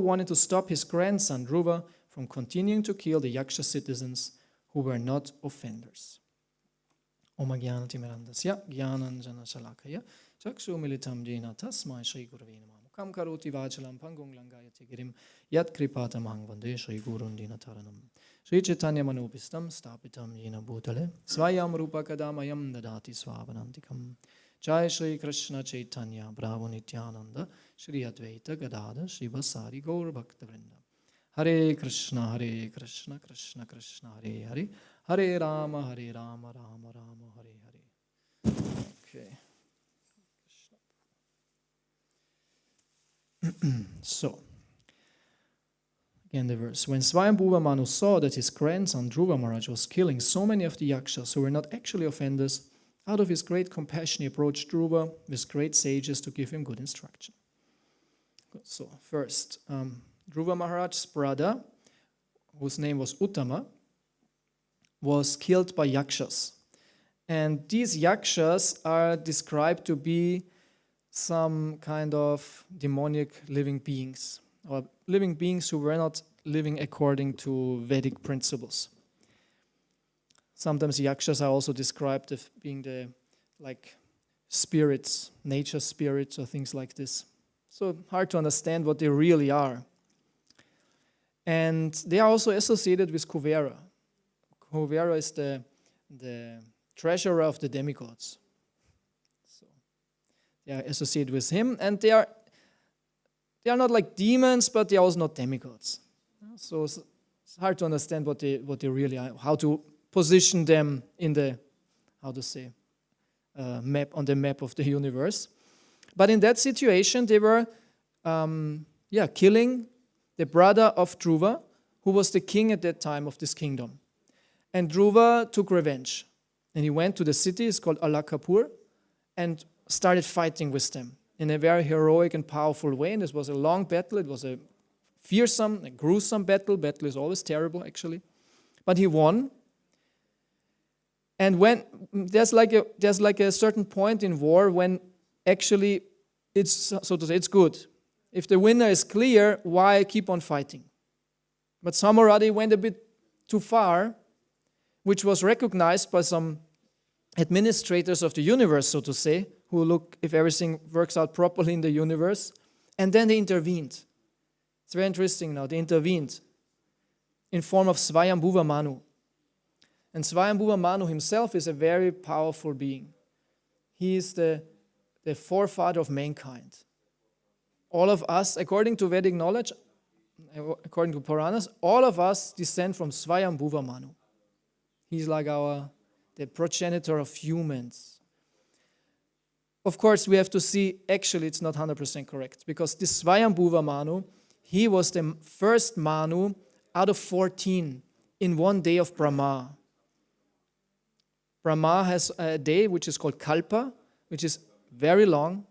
wanted to stop his grandson Dhruva from continuing to kill the Yaksha citizens who were not offenders. Om Jnanatimirandasya Jnananjana Shalakaya Chakshu Militam Jena Tasmai Shri Gurave Namaha Mukam Karoti Vachalam Pangung Langayati Girim Yat Kripatam Hang Vande Shri Gurundina Taranam Shri Chaitanya Manopistam Stapitam Jena Bhutale Svayam Rupa Kadamayam Dadati Swavanantikam Jai Shri Krishna Chaitanya Prabhu Nityananda Shri Advaita Gadada Shri Vasari Gaur Bhakta Vrinda Hare Krishna Krishna Krishna Hare Hare Hare Rama Rama Rama Hare Hare. Okay. So, again the verse. When Swayambhuva Manu saw that his grandson Dhruva Maharaj was killing so many of the yakshas who were not actually offenders, out of his great compassion he approached Dhruva with great sages to give him good instruction. So, first, Dhruva Maharaj's brother, whose name was Uttama, was killed by yakshas. And these yakshas are described to be some kind of demonic living beings, or living beings who were not living according to Vedic principles. Sometimes yakshas are also described as being the spirits, nature spirits or things like this. So hard to understand what they really are. And they are also associated with Kuvera. Kuvera is the treasurer of the demigods. So they are associated with him, and they are not like demons, but they are also not demigods. So it's hard to understand what they really are, how to position them in the, map, on the map of the universe. But in that situation, they were killing the brother of Dhruva, who was the king at that time of this kingdom. And Dhruva took revenge. And he went to the city, it's called Alakapur, and started fighting with them in a very heroic and powerful way. And this was a long battle. It was a fearsome, a gruesome battle. Battle is always terrible, actually. But he won. And when there's like a certain point in war when actually it's, so to say, it's good. If the winner is clear, why keep on fighting? But Samaradi went a bit too far, which was recognized by some administrators of the universe, so to say, who look if everything works out properly in the universe. And then they intervened. It's very interesting now. They intervened in form of Swayambhuva Manu. And Swayambhuva Manu himself is a very powerful being. He is the forefather of mankind. All of us, according to Vedic knowledge, according to Puranas, all of us descend from Swayambhuva Manu. He's like the progenitor of humans. Of course, we have to see, actually it's not 100% correct, because this Swayambhuva Manu, he was the first Manu out of 14 in one day of Brahma. Brahma has a day which is called Kalpa, which is very long.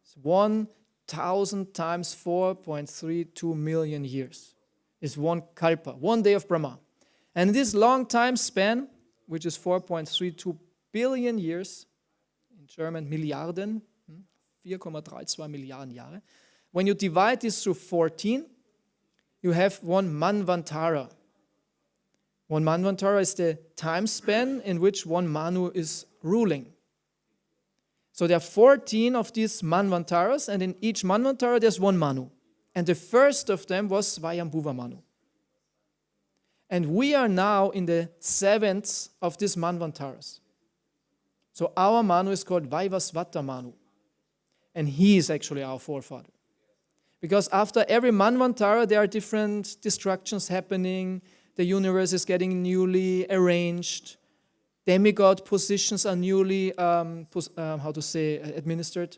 It's 1,000 times 4.32 million years. Is one Kalpa, one day of Brahma. And this long time span, which is 4.32 billion years, in German Milliarden, 4,32 Milliarden Jahre. When you divide this through 14, you have one Manvantara. One Manvantara is the time span in which one Manu is ruling. So there are 14 of these Manvantaras, and in each Manvantara there's one Manu. And the first of them was Swayambhuva Manu. And we are now in the 7th of these Manvantaras. So our Manu is called Vaivasvata Manu. And he is actually our forefather. Because after every Manvantara, there are different destructions happening. The universe is getting newly arranged. Demigod positions are newly, administered.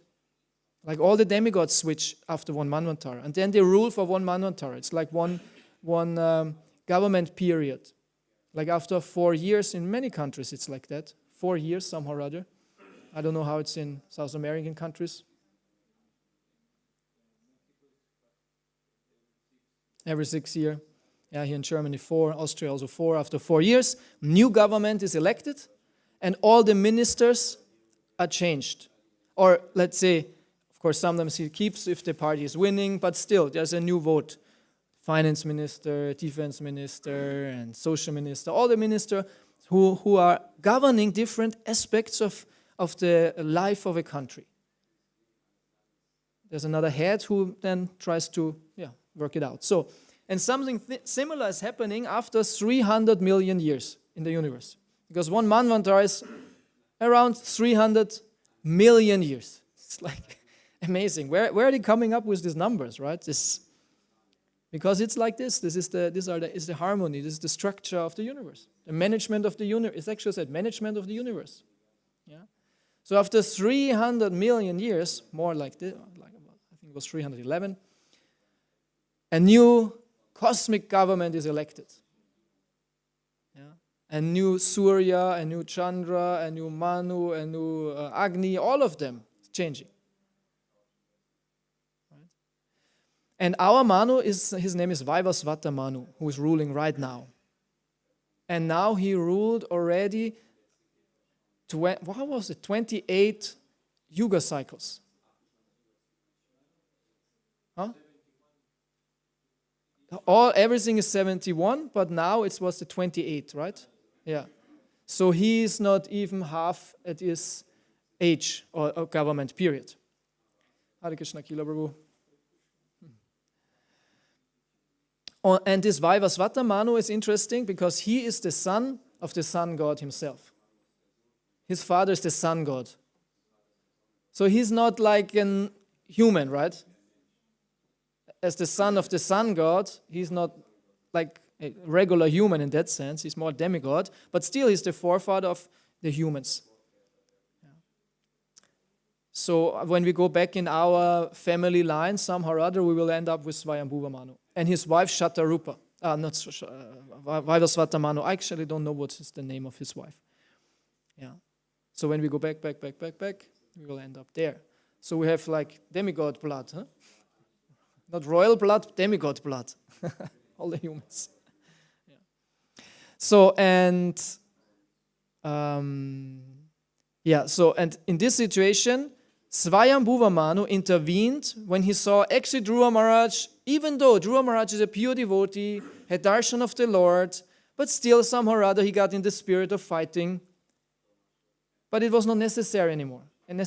Like all the demigods switch after one Manvantara. And then they rule for one Manvantara. It's like one government period. Like after 4 years, in many countries it's like that. 4 years somehow or other. I don't know how it's in South American countries. Every 6 years. Yeah, here in Germany 4, Austria also 4. After 4 years, new government is elected and all the ministers are changed. Or let's say Of course, sometimes he keeps if the party is winning, but still, there's a new vote. Finance minister, defense minister, and social minister, all the ministers who are governing different aspects of the life of a country. There's another head who then tries to work it out. So, and something similar is happening after 300 million years in the universe. Because one Manvantara is around 300 million years. It's like amazing. Where are they coming up with these numbers, right? Because it's like this. This is the harmony. This is the structure of the universe. The management of the universe. It's actually said management of the universe. Yeah. So after 300 million years, more like this, I think it was 311, a new cosmic government is elected. Yeah. A new Surya, a new Chandra, a new Manu, a new Agni, all of them changing. Right? And our Manu, his name is Vaivasvata Manu, who is ruling right now. And now he ruled already, 28 Yuga cycles. Huh? Everything is 71, but now it was the 28, right? Yeah. So he is not even half at his age or government period. Hare Krishna, Kila Prabhu. And this Vaivasvata Manu is interesting because he is the son of the sun god himself. His father is the sun god. So he's not like a human, right? As the son of the sun god, he's not like a regular human in that sense. He's more demigod, but still he's the forefather of the humans. Yeah. So when we go back in our family line, somehow or other, we will end up with Swayambhuva Manu. And his wife, Shatarupa. Vaivasvata Manu. I actually don't know what is the name of his wife. Yeah. So when we go back, we will end up there. So we have like demigod blood, huh? Not royal blood, demigod blood. All the humans. Yeah. So, and in this situation, Swayambhuva Manu intervened when he saw actually Dhruva Maharaj, even though Dhruva Maharaj is a pure devotee, had darshan of the Lord, but still somehow or other he got in the spirit of fighting. But it was not necessary anymore. He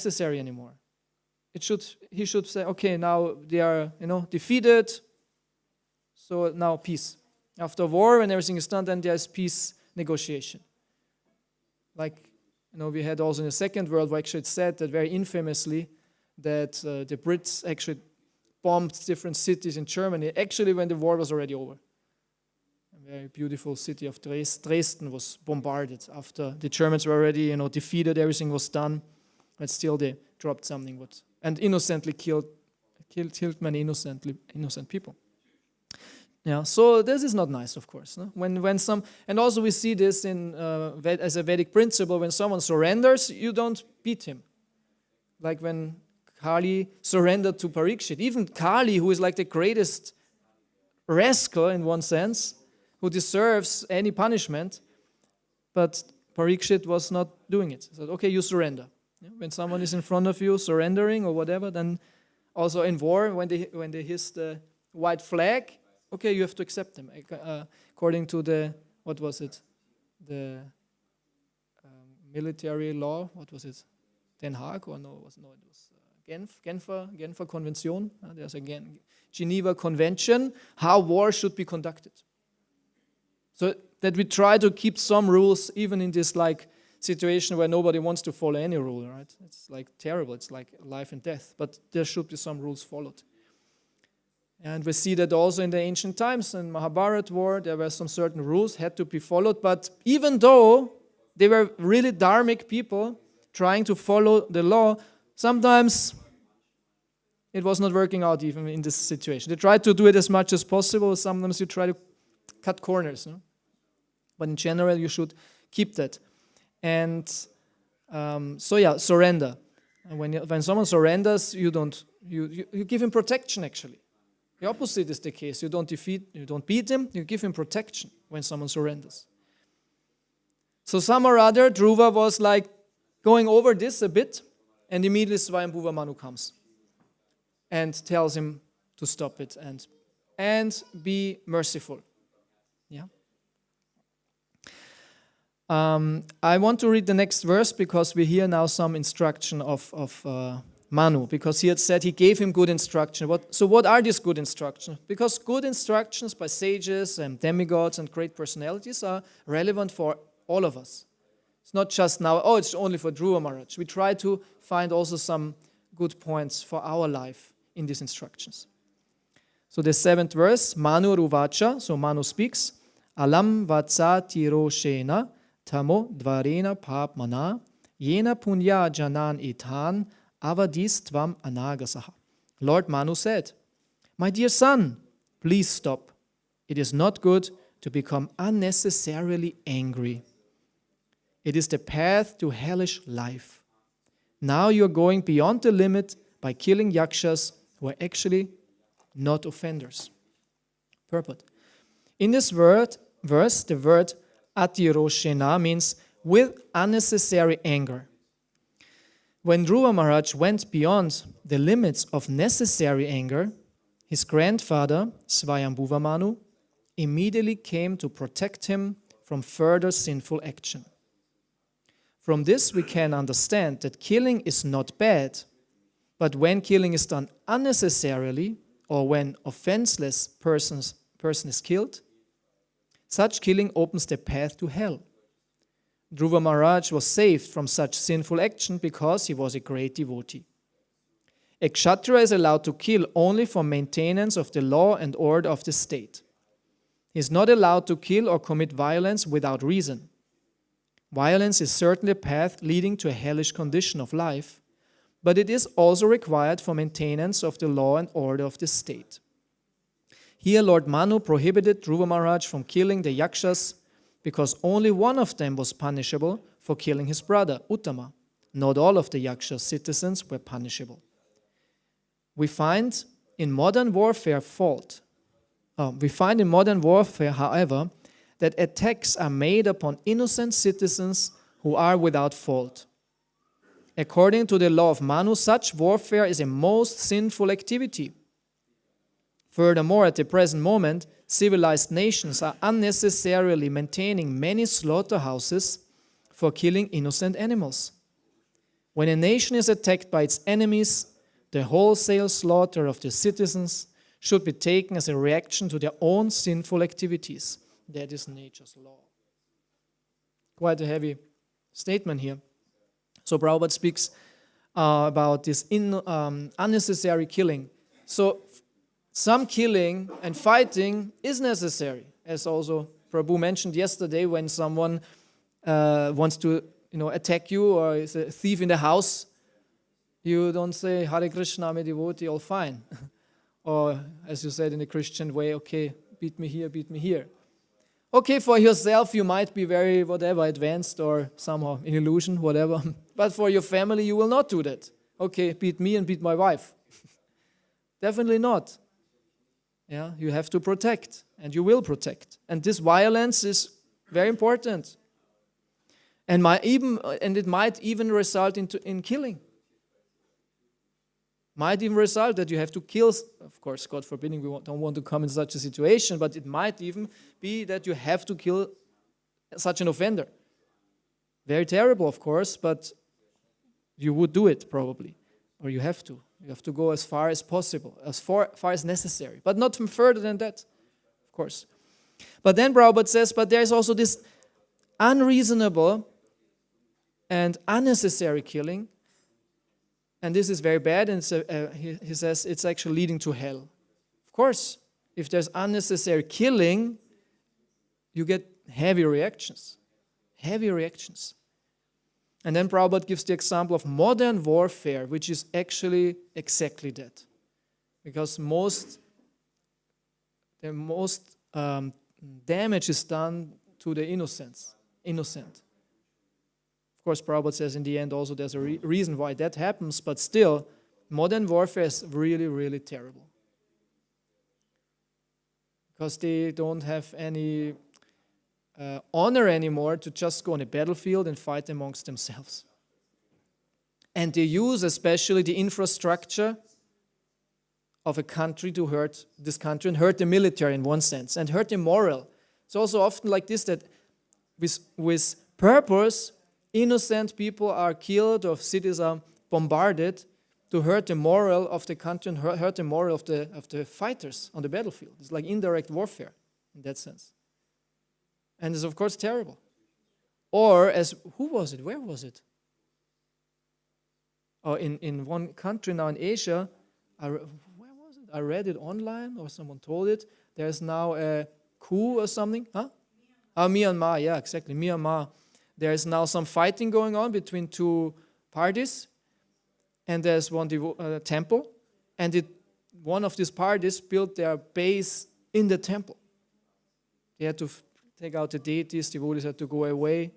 should say, okay, now they are, defeated. So now peace. After war, when everything is done, then there is peace negotiation. Like, we had also in the Second World War, actually it said that very infamously that the Brits actually bombed different cities in Germany, actually when the war was already over. A very beautiful city of Dresden was bombarded after the Germans were already, defeated, everything was done, but still they dropped something and innocently killed many innocent people. Yeah, so this is not nice, of course. No? And also we see this as a Vedic principle. When someone surrenders, you don't beat him. Like when Kali surrendered to Parikshit. Even Kali, who is like the greatest rascal in one sense, who deserves any punishment, but Parikshit was not doing it. He said, okay, you surrender. Yeah? When someone is in front of you surrendering or whatever, then also in war, when they hiss the white flag, okay, you have to accept them. According to the military law, what was it? Den Haag or no? It was Genfer Convention. There's again Geneva Convention, how war should be conducted. So that we try to keep some rules even in this like situation where nobody wants to follow any rule, right? It's like terrible. It's like life and death. But there should be some rules followed. And we see that also in the ancient times, in Mahabharata war, there were some certain rules had to be followed. But even though they were really dharmic people trying to follow the law, sometimes it was not working out even in this situation. They tried to do it as much as possible. Sometimes you try to cut corners. No? But in general, you should keep that. And surrender. And when someone surrenders, you give him protection actually. The opposite is the case. You don't beat him, you give him protection when someone surrenders. So some or other, Dhruva was like going over this a bit, and immediately Swayambhuva Manu comes. and tells him to stop it and be merciful. Yeah. I want to read the next verse because we hear now some instruction of Manu, because he had said he gave him good instruction. So what are these good instructions? Because good instructions by sages and demigods and great personalities are relevant for all of us. It's not just now, it's only for Dhruva Maharaj. We try to find also some good points for our life in these instructions. So the 7th verse, Manu Ruvacha, so Manu speaks, Alam Vatsati Roshena Tamo Dvarena Papmana Yena Punya Janan Etan Avadis Tvam Anagasaha. Lord Manu said, my dear son, please stop. It is not good to become unnecessarily angry. It is the path to hellish life. Now you are going beyond the limit by killing yakshas who are actually not offenders. Purport. In this verse, the word Atiroshena means with unnecessary anger. When Dhruva Maharaj went beyond the limits of necessary anger, his grandfather, Swayambhuva Manu, immediately came to protect him from further sinful action. From this we can understand that killing is not bad, but when killing is done unnecessarily, or when offenseless person is killed, such killing opens the path to hell. Dhruva Maharaj was saved from such sinful action because he was a great devotee. A kshatriya is allowed to kill only for maintenance of the law and order of the state. He is not allowed to kill or commit violence without reason. Violence is certainly a path leading to a hellish condition of life, but it is also required for maintenance of the law and order of the state. Here Lord Manu prohibited Dhruva Maharaj from killing the yakshas because only one of them was punishable for killing his brother, Uttama. Not all of the yaksha citizens were punishable. We find in modern warfare, however, that attacks are made upon innocent citizens who are without fault. According to the law of Manu, such warfare is a most sinful activity. Furthermore, at the present moment, civilized nations are unnecessarily maintaining many slaughterhouses for killing innocent animals. When a nation is attacked by its enemies, the wholesale slaughter of the citizens should be taken as a reaction to their own sinful activities. That is nature's law. Quite a heavy statement here. So Prabhupada speaks about this unnecessary killing. So some killing and fighting is necessary, as also Prabhu mentioned yesterday when someone wants to attack you or is a thief in the house. You don't say, Hare Krishna, I'm a devotee, all fine. Or, as you said in the Christian way, okay, beat me here, beat me here. Okay, for yourself, you might be very, advanced or somehow in illusion, whatever. But for your family, you will not do that. Okay, beat me and beat my wife. Definitely not. Yeah, you have to protect, and you will protect. And this violence is very important. And it might even result in killing. Might even result that you have to kill, of course, God forbidding, we don't want to come in such a situation, but it might even be that you have to kill such an offender. Very terrible, of course, but you would do it probably, or you have to. You have to go as far as possible, as far as necessary, but not further than that, of course. But then Prabhupada says, but there is also this unreasonable and unnecessary killing. And this is very bad, and he says it's actually leading to hell. Of course, if there's unnecessary killing, you get heavy reactions. Heavy reactions. And then Prabhupada gives the example of modern warfare, which is actually exactly that. Because the most damage is done to the innocent. Of course, Prabhupada says in the end also there's a reason why that happens, but still, modern warfare is really, really terrible. Because they don't have any honor anymore to just go on a battlefield and fight amongst themselves. And they use especially the infrastructure of a country to hurt this country and hurt the military in one sense and hurt the moral. It's also often like this, that with purpose, innocent people are killed or cities are bombarded to hurt the moral of the country and hurt the moral of the fighters on the battlefield. It's like indirect warfare in that sense. And it's of course terrible. Or who was it? Where was it? Oh, in one country now in Asia, where was it? I read it online or someone told it. There's now a coup or something. Huh? Myanmar, yeah, exactly, Myanmar. There is now some fighting going on between two parties. And there's one temple. And one of these parties built their base in the temple. They had to take out the deities, devotees had to go away.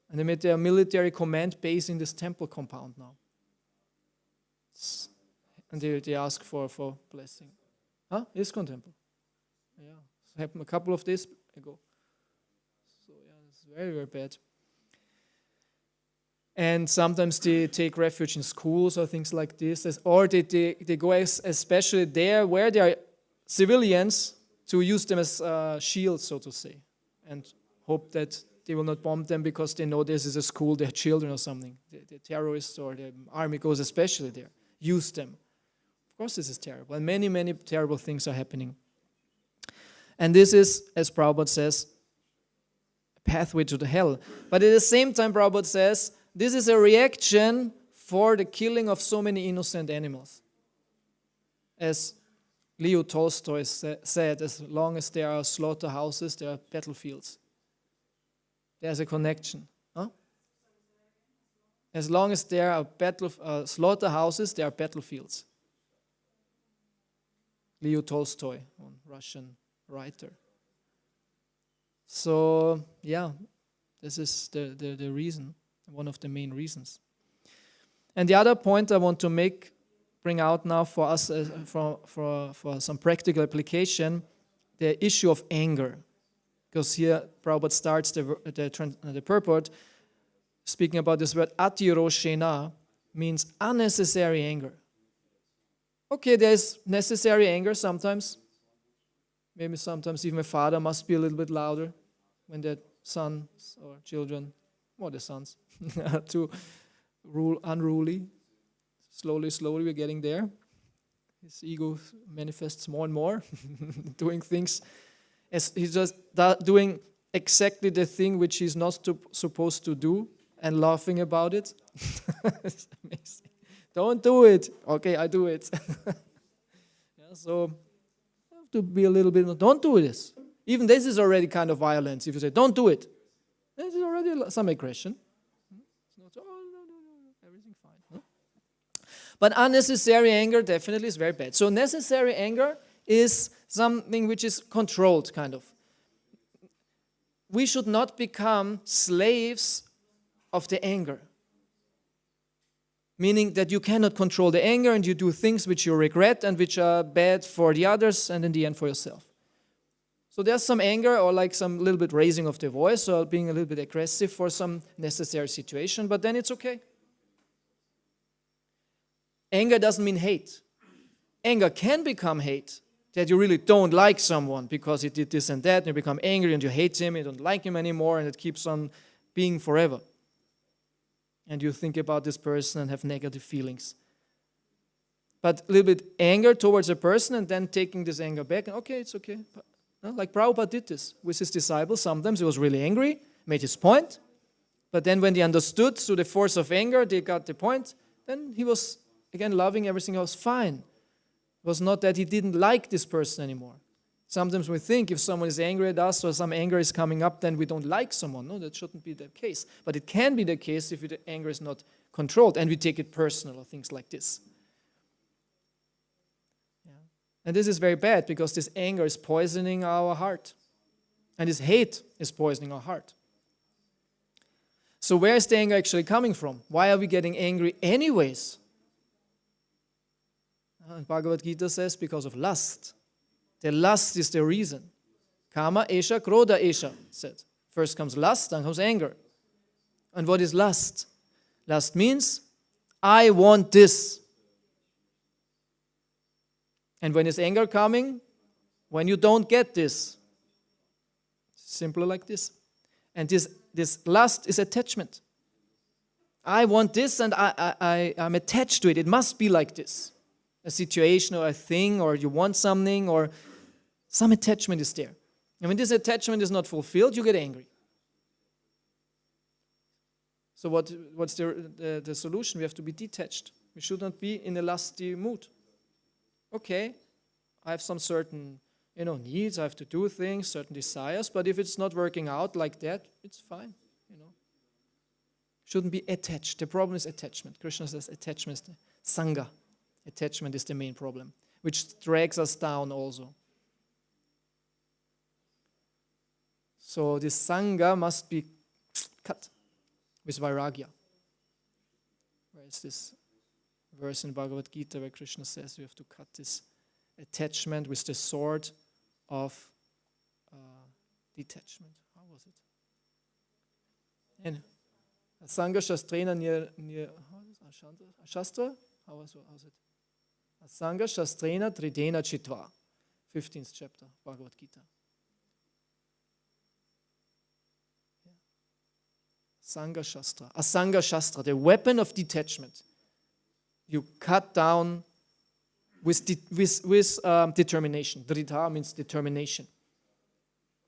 And they made their military command base in this temple compound now. And they ask for blessing. Huh? ISKCON temple. Yeah, it happened a couple of days ago. So yeah, it's very, very bad. And sometimes they take refuge in schools or things like this. Or they go especially there where there are civilians to use them as shields, so to say. And hope that they will not bomb them because they know this is a school, their children or something. The terrorists or the army goes especially there. Use them. Of course this is terrible. And many, many terrible things are happening. And this is, as Prabhupada says, a pathway to the hell. But at the same time, Prabhupada says, this is a reaction for the killing of so many innocent animals. As Leo Tolstoy said, as long as there are slaughterhouses, there are battlefields. There's a connection. Huh? As long as there are slaughterhouses, there are battlefields. Leo Tolstoy, a Russian writer. So, yeah, this is the reason. One of the main reasons. And the other point I want to bring out now for us for some practical application, the issue of anger. Because here Prabhupada starts the purport speaking about this word atiroshena, means unnecessary anger. Okay, there is necessary anger sometimes. Maybe sometimes even a father must be a little bit louder when their sons or children, or the sons, too unruly. Slowly, we're getting there. His ego manifests more and more, doing things as he's just doing exactly the thing which he's not supposed to do and laughing about it. It's amazing. Don't do it. Okay, I do it. Yeah, so you have to be a little bit, don't do this. Even this is already kind of violence. If you say, don't do it, this is already some aggression. It's not, no, everything fine. Huh? But unnecessary anger definitely is very bad. So necessary anger is something which is controlled, kind of. We should not become slaves of the anger. Meaning that you cannot control the anger and you do things which you regret and which are bad for the others and in the end for yourself. So there's some anger or like some little bit raising of the voice or being a little bit aggressive for some necessary situation, but then it's okay. Anger doesn't mean hate. Anger can become hate, that you really don't like someone because he did this and that, and you become angry and you hate him, you don't like him anymore, and it keeps on being forever. And you think about this person and have negative feelings. But a little bit anger towards a person and then taking this anger back, and okay, it's okay. Like Prabhupada did this with his disciples. Sometimes he was really angry, made his point, but then when they understood through the force of anger, they got the point, then he was, again, loving, everything was fine. It was not that he didn't like this person anymore. Sometimes we think if someone is angry at us or some anger is coming up, then we don't like someone. No, that shouldn't be the case. But it can be the case if the anger is not controlled and we take it personal or things like this. Yeah. And this is very bad because this anger is poisoning our heart. And this hate is poisoning our heart. So where is the anger actually coming from? Why are we getting angry anyways? And Bhagavad Gita says because of lust. The lust is the reason. Kama esha, krodha esha, said. First comes lust, then comes anger. And what is lust? Lust means, I want this. And when is anger coming? When you don't get this. Simple like this. And this lust is attachment. I want this and I'm attached to it. It must be like this. A situation or a thing, or you want something, or some attachment is there. And when this attachment is not fulfilled, you get angry. So what's the solution? We have to be detached. We should not be in a lusty mood. Okay, I have some certain needs, I have to do things, certain desires, but if it's not working out like that, it's fine. Shouldn't be attached. The problem is attachment. Krishna says attachment is the sangha. Attachment is the main problem, which drags us down also. So this sangha must be cut with vairagya. Where is this verse in Bhagavad Gita where Krishna says you have to cut this attachment with the sword of detachment? How was it? And Asanga Shastrena Shastra? How was it? Asanga Shastrena Tridena Chitva. 15th chapter, Bhagavad Gita. Asanga Shastra, the weapon of detachment. You cut down with determination. Dridha means determination.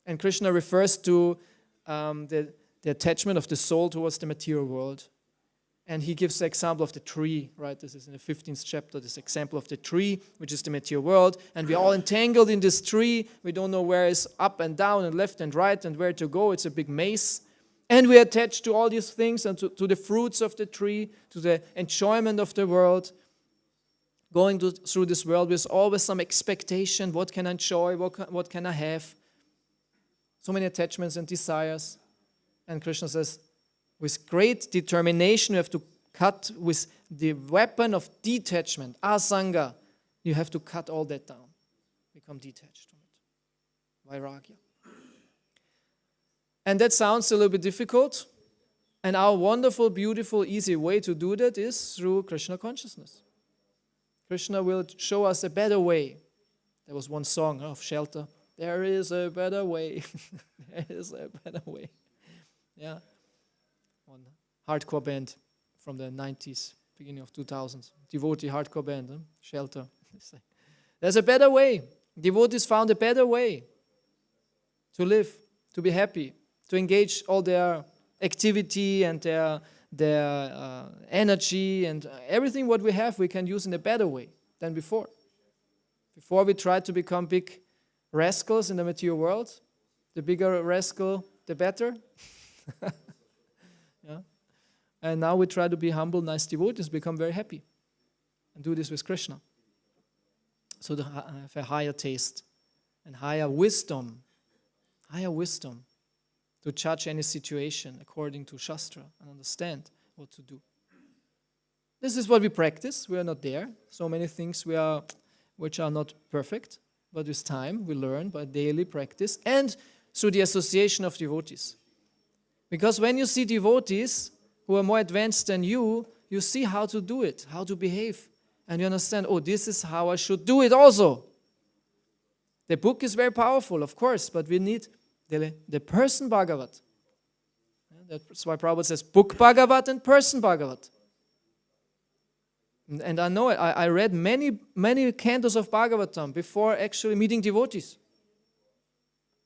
And Krishna refers to the attachment of the soul towards the material world. And he gives the example of the tree, right? This is in the 15th chapter, this example of the tree, which is the material world. And we're all entangled in this tree. We don't know where is up and down and left and right and where to go. It's a big maze. And we're attached to all these things and to the fruits of the tree, to the enjoyment of the world. Going through this world with always some expectation. What can I enjoy? What can I have? So many attachments and desires. And Krishna says, with great determination, you have to cut with the weapon of detachment, asanga. You have to cut all that down. Become detached from it. Vairagya. And that sounds a little bit difficult. And our wonderful, beautiful, easy way to do that is through Krishna consciousness. Krishna will show us a better way. There was one song of Shelter. There is a better way. There is a better way. Yeah. One hardcore band from the 90s, beginning of 2000s. Devotee hardcore band, Shelter. There's a better way. Devotees found a better way to live, to be happy, to engage all their activity and their energy and everything what we have we can use in a better way than before. Before we tried to become big rascals in the material world. The bigger rascal, the better. Yeah. And now we try to be humble, nice devotees, become very happy. And do this with Krishna. So to have a higher taste and higher wisdom to judge any situation according to Shastra and understand what to do. This is what we practice. We are not there. So many things which are not perfect, but with time we learn by daily practice and through the association of devotees. Because when you see devotees who are more advanced than you see how to do it, how to behave, and you understand, oh, this is how I should do it also. The book is very powerful, of course, but we need the person Bhagavat. That's why Prabhu says book Bhagavat and person Bhagavat. And I know it. I read many cantos of Bhagavatam before actually meeting devotees.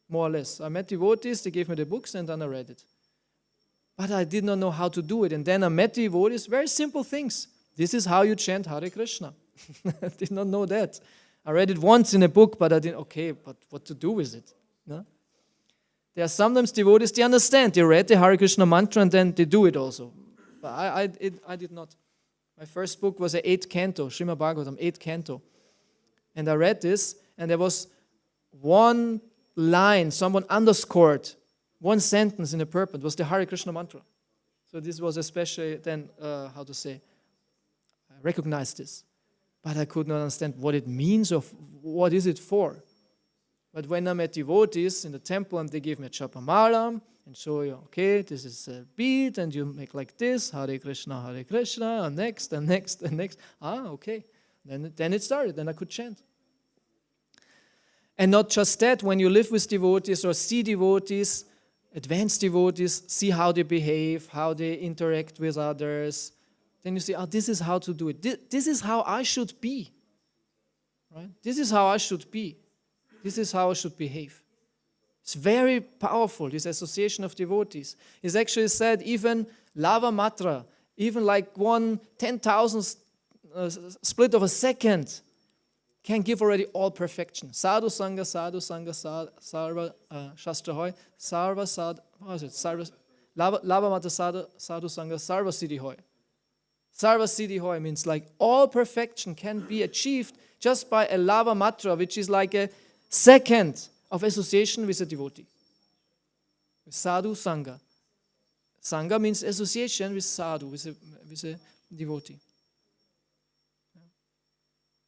More or less. I met devotees, they gave me the books, and then I read it. But I did not know how to do it. And then I met devotees, very simple things. This is how you chant Hare Krishna. I did not know that. I read it once in a book, but I didn't, but what to do with it? No? There are sometimes devotees, they understand. They read the Hare Krishna mantra and then they do it also. But I did not. My first book was an 8th canto, Śrīmad-Bhāgavatam, 8th canto. And I read this, and there was one line, someone underscored, one sentence in the purport, was the Hare Krishna mantra. So this was especially then, I recognized this. But I could not understand what it means or what is it for. But when I met devotees in the temple and they gave me a japamala and show you, this is a beat and you make like this, Hare Krishna, and next, and next, and next. Okay. Then it started, then I could chant. And not just that, when you live with devotees or see devotees, advanced devotees, see how they behave, how they interact with others, then you see, this is how to do it. This is how I should be. Right? This is how I should be. This is how I should behave. It's very powerful, this association of devotees. It's actually said even lava matra, even like 1/10,000th split of a second can give already all perfection. Sadhu Sangha, Sarva Shastra Hoy, Sarva Sad, what is it? Sarva, lava matra Sadhu Sangha, Sarva Siddhi Hoy. Sarva Siddhi Hoy means like all perfection can be achieved just by a lava matra, which is like a second of association with a devotee. Sadhu Sangha. Sangha means association with sadhu, with a devotee.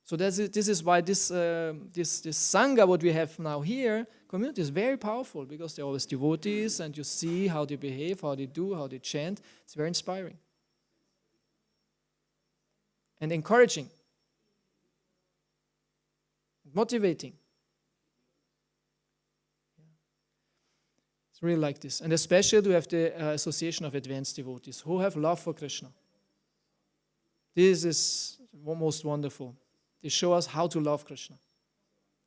So this is why this Sangha, what we have now here, community is very powerful, because they're always devotees and you see how they behave, how they do, how they chant. It's very inspiring. And encouraging. Motivating. It's really like this. And especially we have the association of advanced devotees who have love for Krishna. This is most wonderful. They show us how to love Krishna.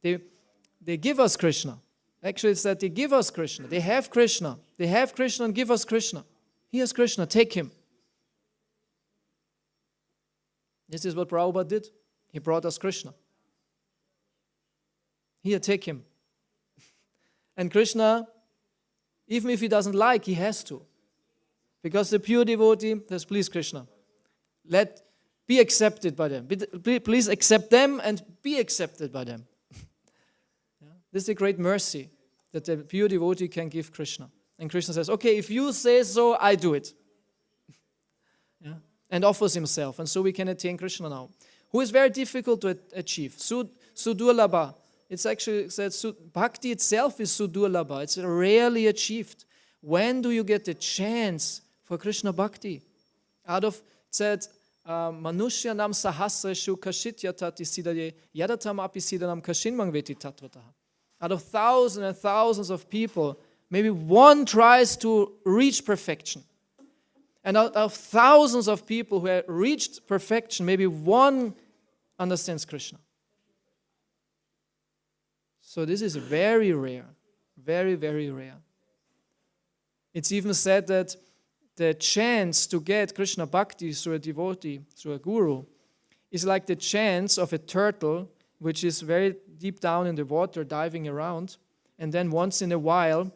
They give us Krishna. Actually, it's that they give us Krishna. They have Krishna. They have Krishna and give us Krishna. Here's Krishna, take him. This is what Prabhupada did. He brought us Krishna. Here, take him. And Krishna, even if he doesn't like, he has to. Because the pure devotee says, please Krishna, be accepted by them. Please accept them and be accepted by them. Yeah? This is a great mercy that the pure devotee can give Krishna. And Krishna says, okay, if you say so, I do it. Yeah? And offers himself. And so we can attain Krishna now. Who is very difficult to achieve. Sudurlabha. It's actually said, bhakti itself is sudurlabha. It's rarely achieved. When do you get the chance for Krishna bhakti? Out of, it said, Manushya nam sahasreshu kashit yatati sidaye yadatam api sidanam kashinmang veti tatvataha. Out of thousands and thousands of people, maybe one tries to reach perfection. And out of thousands of people who have reached perfection, maybe one understands Krishna. So this is very rare, very, very rare. It's even said that the chance to get Krishna Bhakti through a devotee, through a guru, is like the chance of a turtle which is very deep down in the water diving around, and then once in a while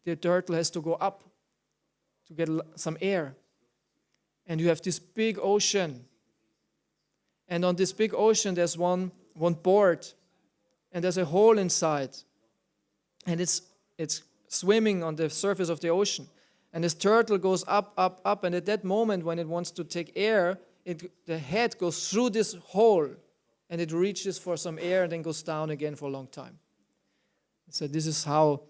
the turtle has to go up to get some air. And you have this big ocean. And on this big ocean there's one board, and there's a hole inside. And it's swimming on the surface of the ocean. And this turtle goes up, up, up, and at that moment when it wants to take air, the head goes through this hole, and it reaches for some air and then goes down again for a long time. So this is how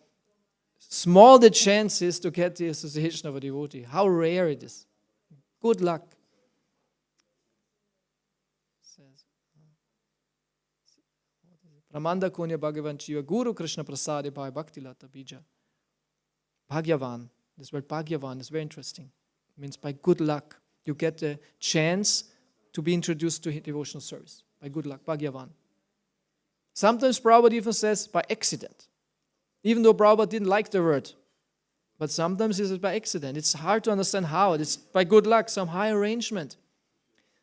small the chance is to get the association of a devotee, how rare it is. Good luck. Ramanda Konya Bhagavan Chiva Guru Krishna Prasade Bhai Bhakti Lata Bija. Bhagyavan. This word Bhagyavan is very interesting. It means by good luck, you get the chance to be introduced to devotional service. By good luck, Bhagyavan. Sometimes Prabhupada even says by accident. Even though Prabhupada didn't like the word. But sometimes he says by accident. It's hard to understand how. It's by good luck, some high arrangement.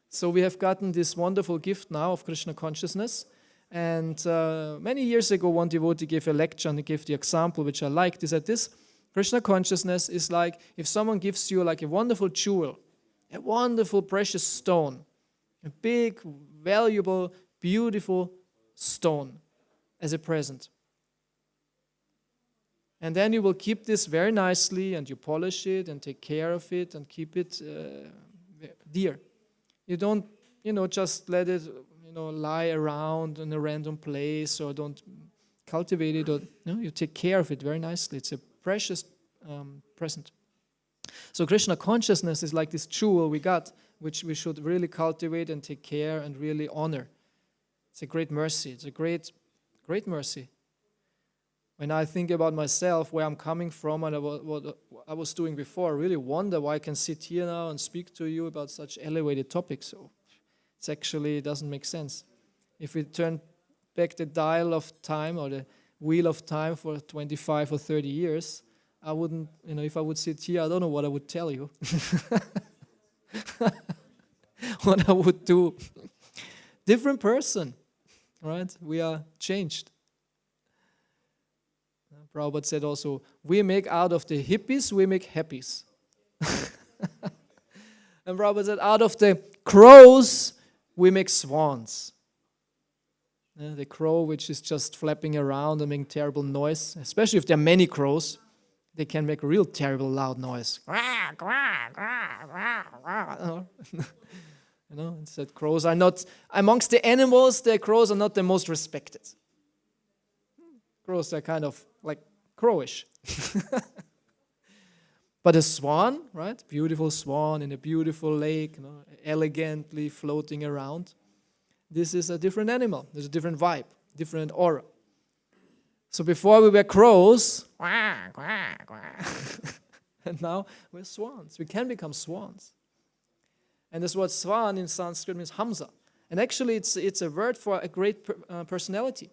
So we have gotten this wonderful gift now of Krishna consciousness. And many years ago, one devotee gave a lecture and he gave the example, which I liked, is that this Krishna consciousness is like if someone gives you like a wonderful jewel, a wonderful precious stone, a big, valuable, beautiful stone as a present. And then you will keep this very nicely and you polish it and take care of it and keep it dear. You don't, just let it, lie around in a random place or don't cultivate it. Or you take care of it very nicely. It's a precious present. So Krishna consciousness is like this jewel we got, which we should really cultivate and take care and really honor. It's a great mercy. It's a great Great mercy. When I think about myself, where I'm coming from and what I was doing before, I really wonder why I can sit here now and speak to you about such elevated topics. So it doesn't make sense. If we turn back the dial of time or the wheel of time for 25 or 30 years, I wouldn't, if I would sit here, I don't know what I would tell you. What I would do. Different person, right? We are changed. Prabhupada said also, we make out of the hippies, we make happies. And Prabhupada said, out of the crows, we make swans. The crow, which is just flapping around and making terrible noise, especially if there are many crows, they can make a real terrible loud noise. It said crows are not, amongst the animals, the crows are not the most respected. Crows are kind of like crowish. But a swan, right? Beautiful swan in a beautiful lake, elegantly floating around. This is a different animal. There's a different vibe, different aura. So before we were crows, and now we're swans. We can become swans. And this word swan in Sanskrit means Hamsa. And actually it's a word for a great personality,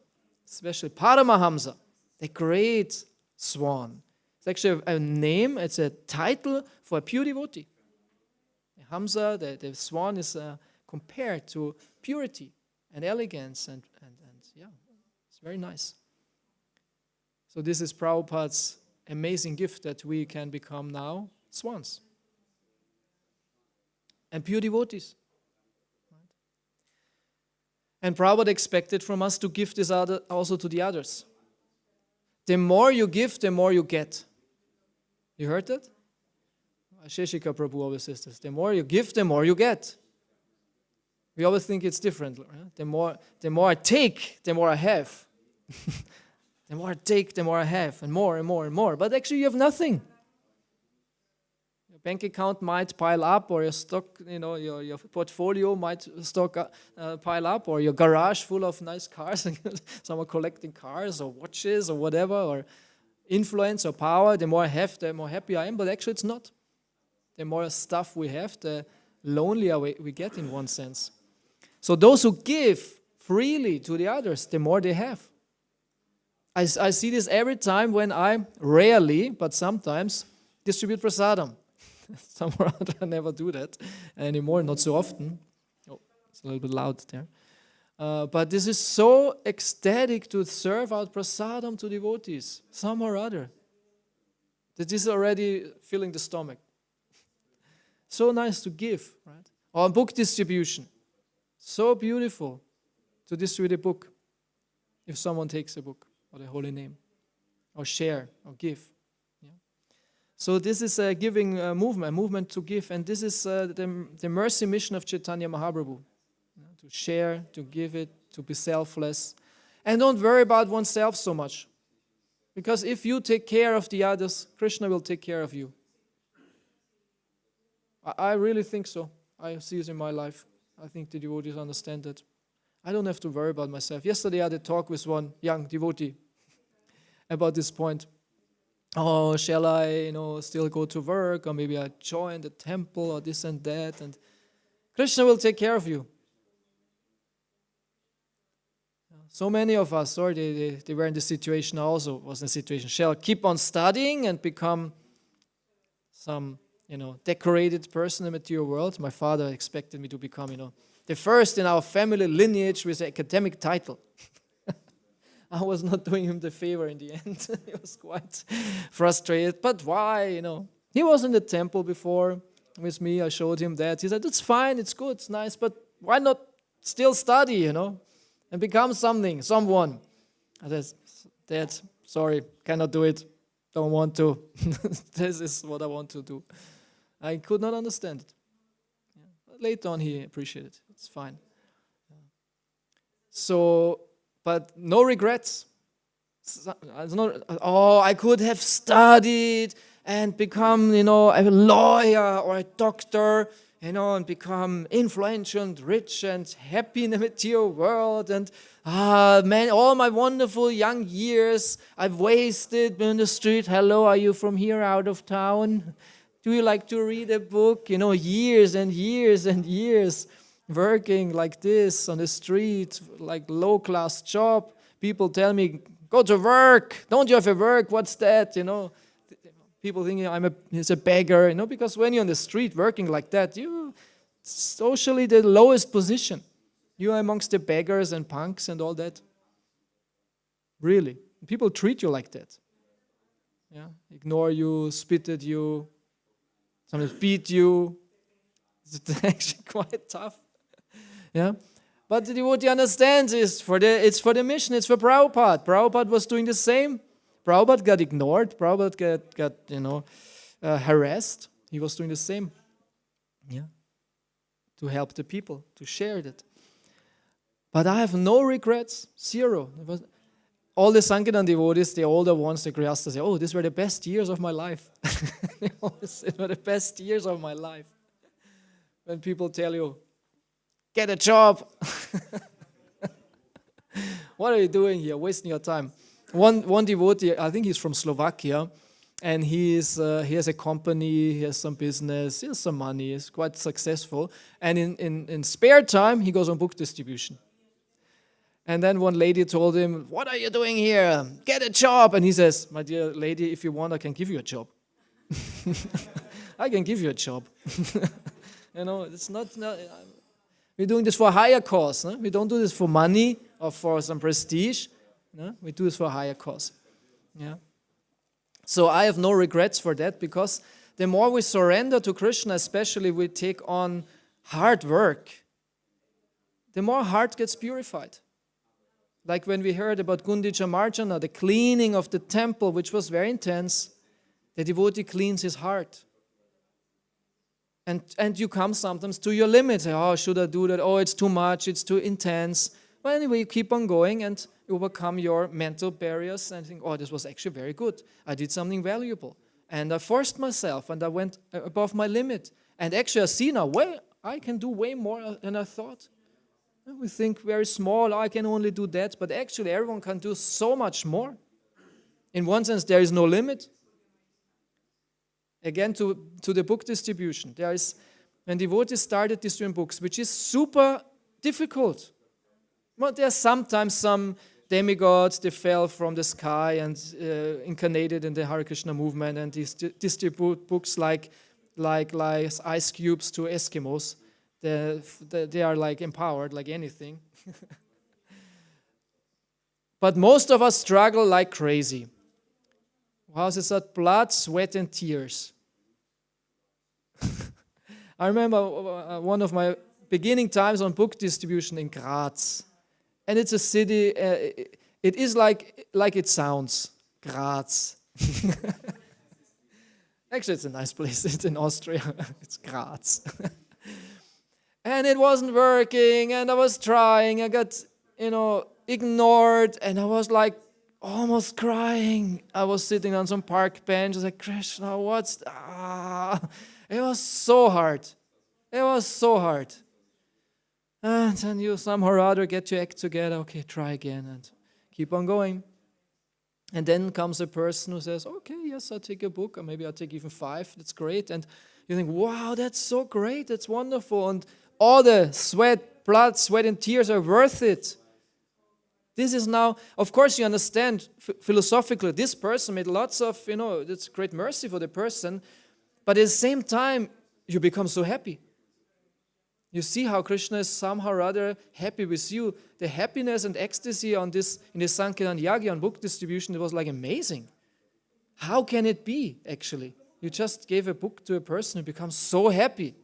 especially Paramahamsa, the great swan. It's actually a name, it's a title for a pure devotee. Hamsa, the swan, is compared to purity and elegance and yeah, it's very nice. So this is Prabhupada's amazing gift that we can become now swans and pure devotees. And Prabhupada expected from us to give this also to the others. The more you give, the more you get. You heard that? Sheshika Prabhu always says this. The more you give, the more you get. We always think it's different. Right? The more I take, the more I have. The more I take, the more I have, and more and more and more. But actually you have nothing. Your bank account might pile up, or your stock, your portfolio might pile up, or your garage full of nice cars, some are collecting cars or watches or whatever, or influence or power. The more I have, the more happy I am, but actually it's not. The more stuff we have, the lonelier we get in one sense. So those who give freely to the others, the more they have. I see this every time when I rarely, but sometimes, distribute prasadam. Somewhere or other I never do that anymore, not so often. Oh, it's a little bit loud there. But this is so ecstatic to serve out prasadam to devotees, somehow or other. That is already filling the stomach. So nice to give, right? Or book distribution. So beautiful to distribute a book if someone takes a book or the holy name, or share, or give. Yeah. So this is a giving movement, a movement to give, and this is the mercy mission of Chaitanya Mahaprabhu. To share, to give it, to be selfless. And don't worry about oneself so much. Because if you take care of the others, Krishna will take care of you. I really think so. I see it in my life. I think the devotees understand that. I don't have to worry about myself. Yesterday I had a talk with one young devotee about this point. Oh, shall I, still go to work, or maybe I join the temple, or this and that, and Krishna will take care of you. So many of us, or they were in this situation, I also was in a situation. Shall I keep on studying and become some, decorated person in the material world? My father expected me to become, the first in our family lineage with an academic title. I was not doing him the favor in the end. He was quite frustrated. But why, He was in the temple before with me. I showed him that. He said, it's fine, it's good, it's nice, but why not still study, and become someone? I said, Dad, sorry, cannot do it. Don't want to. This is what I want to do. I could not understand it. Yeah. But later on, he appreciated it. It's fine. So, but no regrets. I could have studied and become, a lawyer or a doctor, and become influential and rich and happy in the material world. And man, all my wonderful young years I've wasted in the street. Hello, are you from here, out of town? Do you like to read a book? Years and years and years working like this on the street, like low-class job. People tell me, go to work. Don't you have a work? What's that? People think he's a beggar, because when you're on the street working like that, you're socially the lowest position. You are amongst the beggars and punks and all that. Really. People treat you like that. Yeah, ignore you, spit at you, sometimes beat you. It's actually quite tough. Yeah. But what you understand is it's for the mission, it's for Prabhupada. Prabhupada was doing the same. Prabhupada got ignored. Prabhupada got harassed. He was doing the same. Yeah. To help the people, to share that. But I have no regrets, zero. All the Sankirtan devotees, the older ones, the Grihasthas, say, oh, these were the best years of my life. They always say, they were the best years of my life. When people tell you, get a job. What are you doing here? Wasting your time. One devotee, I think he's from Slovakia, and he has a company, he has some business, he has some money, he's quite successful. And in spare time, he goes on book distribution. And then one lady told him, what are you doing here? Get a job. And he says, my dear lady, if you want, I can give you a job. I can give you a job. It's not we're doing this for a higher cause. No? We don't do this for money or for some prestige. No? We do this for a higher cause. Yeah. So I have no regrets for that, because the more we surrender to Krishna, especially we take on hard work, the more heart gets purified. Like when we heard about Gundicha Marjana, the cleaning of the temple, which was very intense, the devotee cleans his heart. And you come sometimes to your limit. Say, oh, should I do that? Oh, it's too much, it's too intense. Well, anyway, you keep on going and you overcome your mental barriers and think, oh, this was actually very good. I did something valuable. And I forced myself and I went above my limit. And actually I see now, well, I can do way more than I thought. We think very small, I can only do that. But actually everyone can do so much more. In one sense, there is no limit. Again, to the book distribution. When devotees started distributing books, which is super difficult. Well, there are sometimes some demigods, they fell from the sky and incarnated in the Hare Krishna movement, and they distribute books like ice cubes to Eskimos. They are like empowered, like anything. But most of us struggle like crazy. How is it? Blood, sweat, and tears. I remember one of my beginning times on book distribution in Graz. And it's a city, it is like it sounds, Graz. Actually, it's a nice place. It's in Austria. It's Graz. And it wasn't working, and I was trying. I got, ignored, and I was like almost crying. I was sitting on some park bench. I was like, Krishna, it was so hard. It was so hard. And then you somehow or other get your act together. Okay, try again and keep on going. And then comes a person who says, okay, yes, I'll take a book, or maybe I'll take even 5. That's great. And you think, wow, that's so great. That's wonderful. And all the blood, sweat, and tears are worth it. This is now, of course, you understand philosophically, this person made lots of, it's great mercy for the person. But at the same time, you become so happy. You see how Krishna is somehow rather happy with you. The happiness and ecstasy in this Sankirtan Yagya on book distribution, it was like amazing. How can it be, actually? You just gave a book to a person who becomes so happy.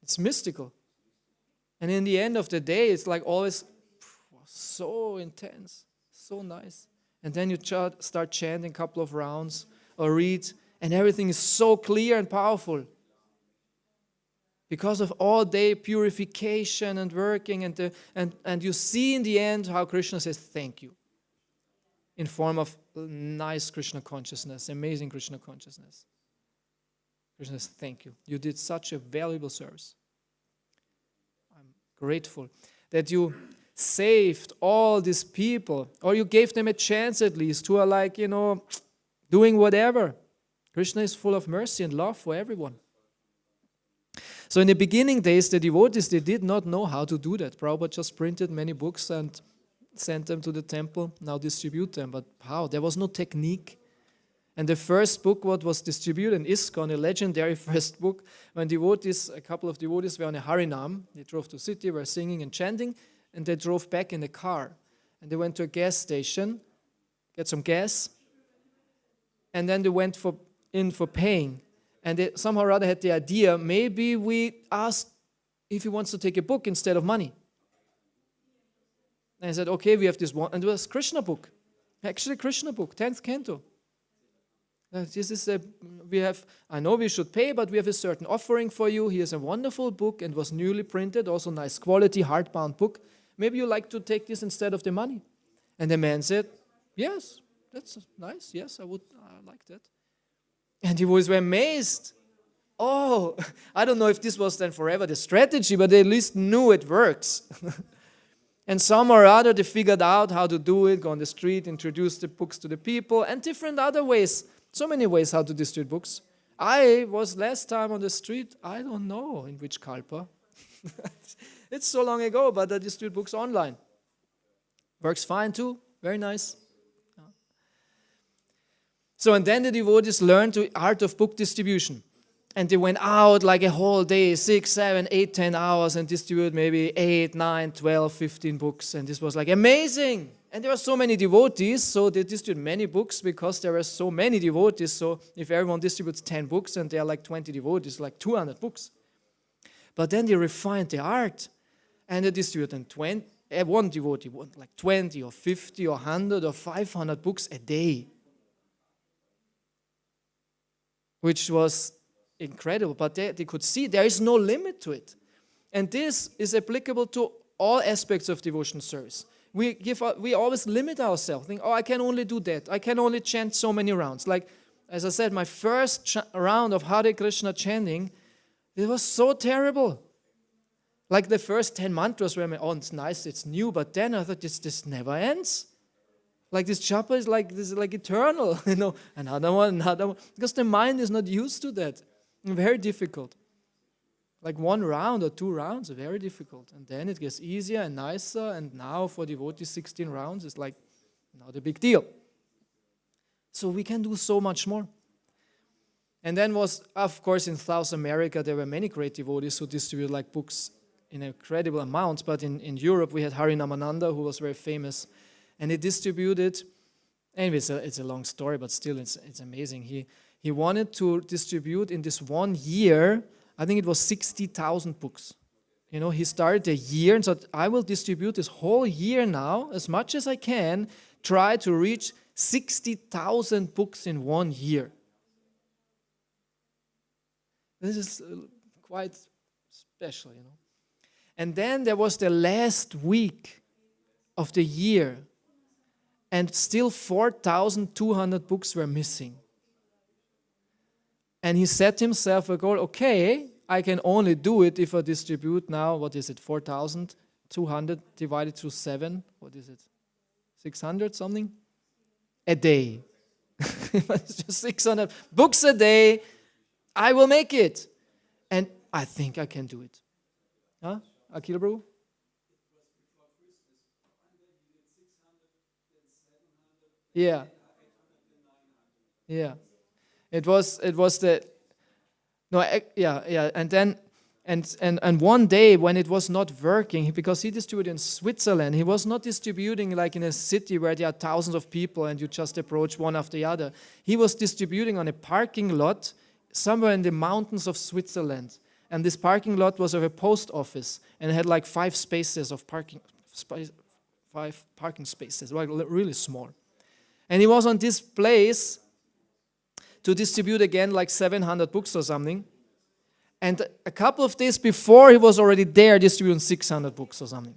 It's mystical. And in the end of the day, it's like always so intense, so nice. And then you start chanting a couple of rounds or read, and everything is so clear and powerful. Because of all day purification and working, and you see in the end how Krishna says thank you in form of nice Krishna consciousness, amazing Krishna consciousness. Krishna says, thank you. You did such a valuable service. I'm grateful that you saved all these people, or you gave them a chance at least, who are like, doing whatever. Krishna is full of mercy and love for everyone. So in the beginning days, the devotees, they did not know how to do that. Prabhupada just printed many books and sent them to the temple, now distribute them. But how? There was no technique. And the first book what was distributed in ISKCON, a legendary first book, when a couple of devotees were on a Harinam, they drove to the city, were singing and chanting, and they drove back in the car. And they went to a gas station, get some gas, and then they went in for paying. And they somehow or other had the idea, maybe we ask if he wants to take a book instead of money. And I said, okay, we have this one, and it was Krishna book. Actually Krishna book, 10th canto. This is I know we should pay, but we have a certain offering for you. Here's a wonderful book and was newly printed, also nice quality, hardbound book. Maybe you like to take this instead of the money. And the man said, yes, that's nice. Yes, I like that. And he was amazed. Oh, I don't know if this was then forever the strategy, but they at least knew it works. And some or other, they figured out how to do it, go on the street, introduce the books to the people, and different other ways. So many ways how to distribute books. I was last time on the street, I don't know in which kalpa. It's so long ago, but I distribute books online. Works fine too, very nice. So, and then the devotees learned the art of book distribution. And they went out like a whole day, 6, 7, 8, 10 hours and distributed maybe 8, 9, 12, 15 books. And this was like amazing. And there were so many devotees, so they distributed many books because there were so many devotees. So if everyone distributes 10 books and there are like 20 devotees, like 200 books. But then they refined the art and they distributed one devotee wanted like 20 or 50 or 100 or 500 books a day. Which was incredible, but they could see there is no limit to it. And this is applicable to all aspects of devotion service. We always limit ourselves, think, I can only do that. I can only chant so many rounds. Like, as I said, my first round of Hare Krishna chanting, it was so terrible. Like the first 10 mantras were, it's nice, it's new, but then I thought this never ends. Like this japa is like eternal, another one, because the mind is not used to that. Very difficult. Like 1 round or 2 rounds are very difficult. And then it gets easier and nicer, and now for devotees 16 rounds is like not a big deal. So we can do so much more. And then of course, in South America, there were many great devotees who distributed like books in incredible amounts, but in Europe we had Harinam, who was very famous, and he distributed, anyway, it's a long story, but still it's amazing. He wanted to distribute in this 1 year, I think it was 60,000 books. He started a year and said, I will distribute this whole year now, as much as I can, try to reach 60,000 books in 1 year. This is quite special, And then there was the last week of the year, and still 4,200 books were missing. And he set himself a goal, okay, I can only do it if I distribute now, 4,200 divided through 7, 600 something? A day. It's just 600 books a day, I will make it. And I think I can do it. Huh? Akil Prabhu? Yeah. Yeah. It was the and then and one day when it was not working, because he distributed in Switzerland, he was not distributing like in a city where there are thousands of people and you just approach one after the other. He was distributing on a parking lot somewhere in the mountains of Switzerland, and this parking lot was of a post office and it had like 5 spaces of parking, 5 parking spaces, like really small. And he was on this place to distribute again like 700 books or something. And a couple of days before, he was already there distributing 600 books or something.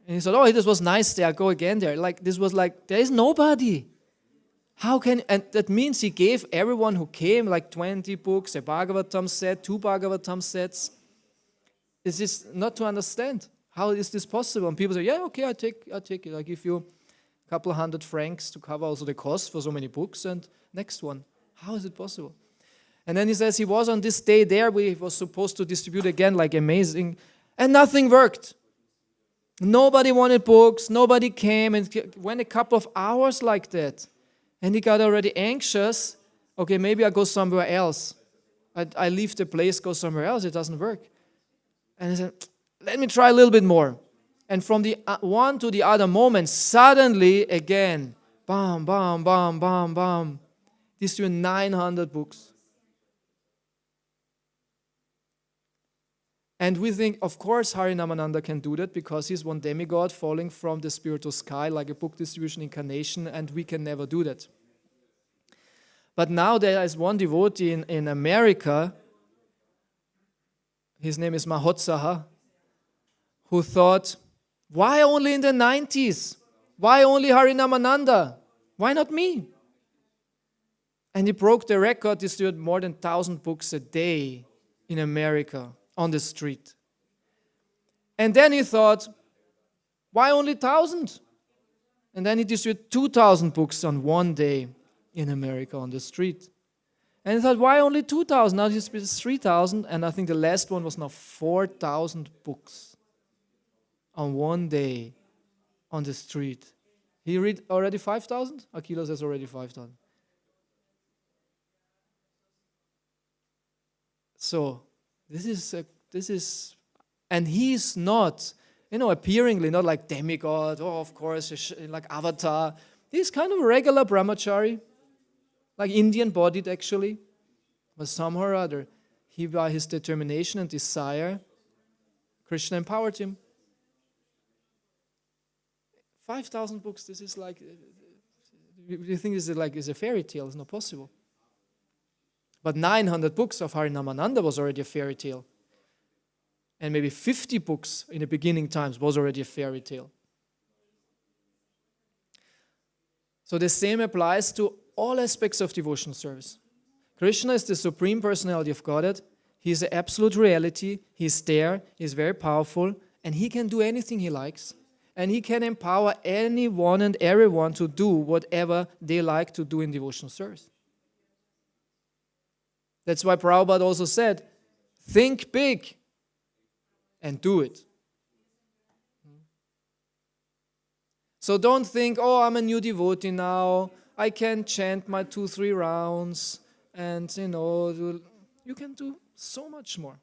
And he said, this was nice there, I'll go again there. Like, this was like, there is nobody. How can, and that means he gave everyone who came like 20 books, a Bhagavatam set, 2 Bhagavatam sets. This is not to understand. How is this possible? And people say, yeah, okay, I take it. I give you a couple hundred francs to cover also the cost for so many books, and next one. How is it possible? And then he says he was on this day there, we was supposed to distribute again, like amazing, and nothing worked. Nobody wanted books, nobody came, and it went a couple of hours like that. And he got already anxious. Okay, maybe I go somewhere else. I leave the place, go somewhere else. It doesn't work. And he said, let me try a little bit more. And from the one to the other moment, suddenly again, bam, bam, bam, bam, bam. These were 900 books. And we think, of course, Harinamananda can do that because he's one demigod falling from the spiritual sky like a book distribution incarnation, and we can never do that. But now there is one devotee in America, his name is Mahotsaha, who thought, why only in the 90s? Why only Harinamananda? Why not me? And he broke the record, distributed more than 1,000 books a day in America on the street. And then he thought, why only 1,000? And then he distributed 2,000 books on one day in America on the street. And he thought, why only 2,000? Now he distributes 3,000, and I think the last one was now 4,000 books on one day on the street. He read already 5,000? Akila says already 5,000. So, this is, and he's not, appearingly not like demigod, of course, like avatar. He's kind of a regular brahmachari, like Indian-bodied actually, but somehow or other, he, by his determination and desire, Krishna empowered him. 5,000 books, this is like, you think this is a fairy tale, it's not possible. But 900 books of Harinamananda was already a fairy tale. And maybe 50 books in the beginning times was already a fairy tale. So the same applies to all aspects of devotional service. Krishna is the Supreme Personality of Godhead. He is the absolute reality. He's there. He's very powerful. And he can do anything he likes. And he can empower anyone and everyone to do whatever they like to do in devotional service. That's why Prabhupada also said, think big and do it. So don't think, I'm a new devotee now, I can chant my 2-3 rounds, and you can do so much more.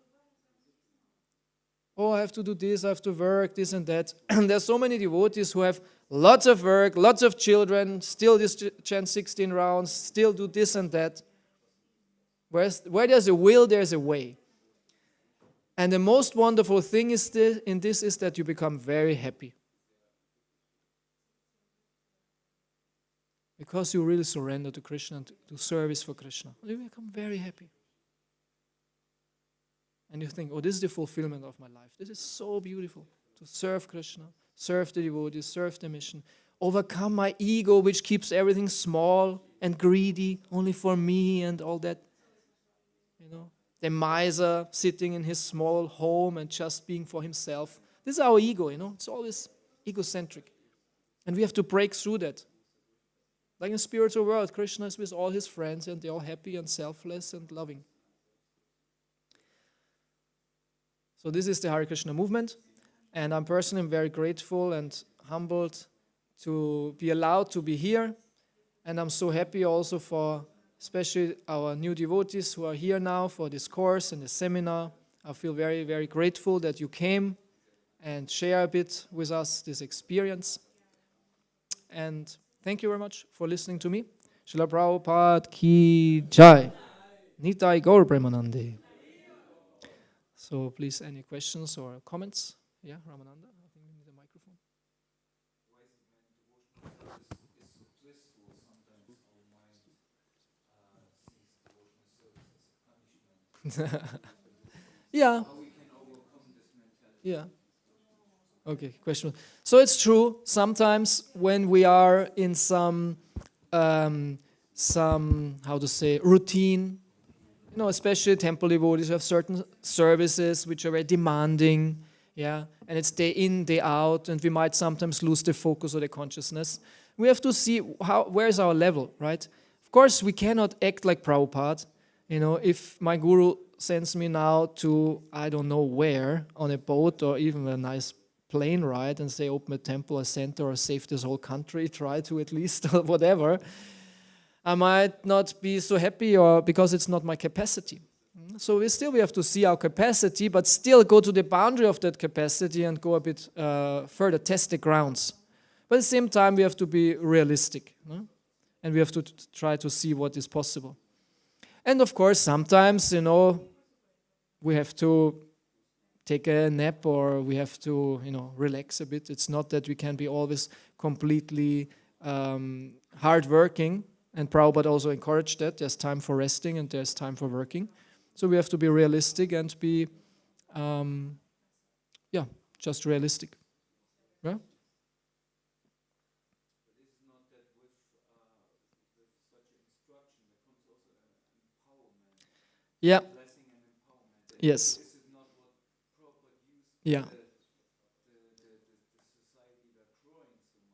I have to do this, I have to work, this and that. There's so many devotees who have lots of work, lots of children, still chant 16 rounds, still do this and that. Where there's a will, there's a way. And the most wonderful thing is that you become very happy. Because you really surrender to Krishna and to service for Krishna. You become very happy. And you think, this is the fulfillment of my life. This is so beautiful. To serve Krishna, serve the devotees, serve the mission. Overcome my ego, which keeps everything small and greedy, only for me and all that. The miser sitting in his small home and just being for himself. This is our ego, It's always egocentric. And we have to break through that. Like in the spiritual world, Krishna is with all his friends and they're all happy and selfless and loving. So this is the Hare Krishna movement. And I'm personally very grateful and humbled to be allowed to be here. And I'm so happy also for especially our new devotees who are here now for this course and the seminar. I feel very, very grateful that you came and share a bit with us this experience. And thank you very much for listening to me. Srila Prabhupada ki jai. Nitai Gaur Premanande. So please, any questions or comments? Yeah, Ramananda, I think we need a microphone. Yeah. Yeah. Okay, question. So it's true, sometimes when we are in some some, how to say, routine. Especially temple devotees have certain services which are very demanding, yeah, and it's day in, day out, and we might sometimes lose the focus or the consciousness. We have to see where is our level, right? Of course, we cannot act like Prabhupada. If my guru sends me now to, I don't know where, on a boat or even a nice plane ride and say, open a temple, a center, or save this whole country, try to at least, or whatever, I might not be so happy, or because it's not my capacity. So we have to see our capacity, but still go to the boundary of that capacity and go a bit further, test the grounds. But at the same time, we have to be realistic, and we have to try to see what is possible. And of course, sometimes, we have to take a nap, or we have to, relax a bit. It's not that we can be always completely hardworking. And Prabhupada also encouraged that. There's time for resting and there's time for working. So we have to be realistic and be, just realistic. Yeah? Yeah. Yes. Yeah.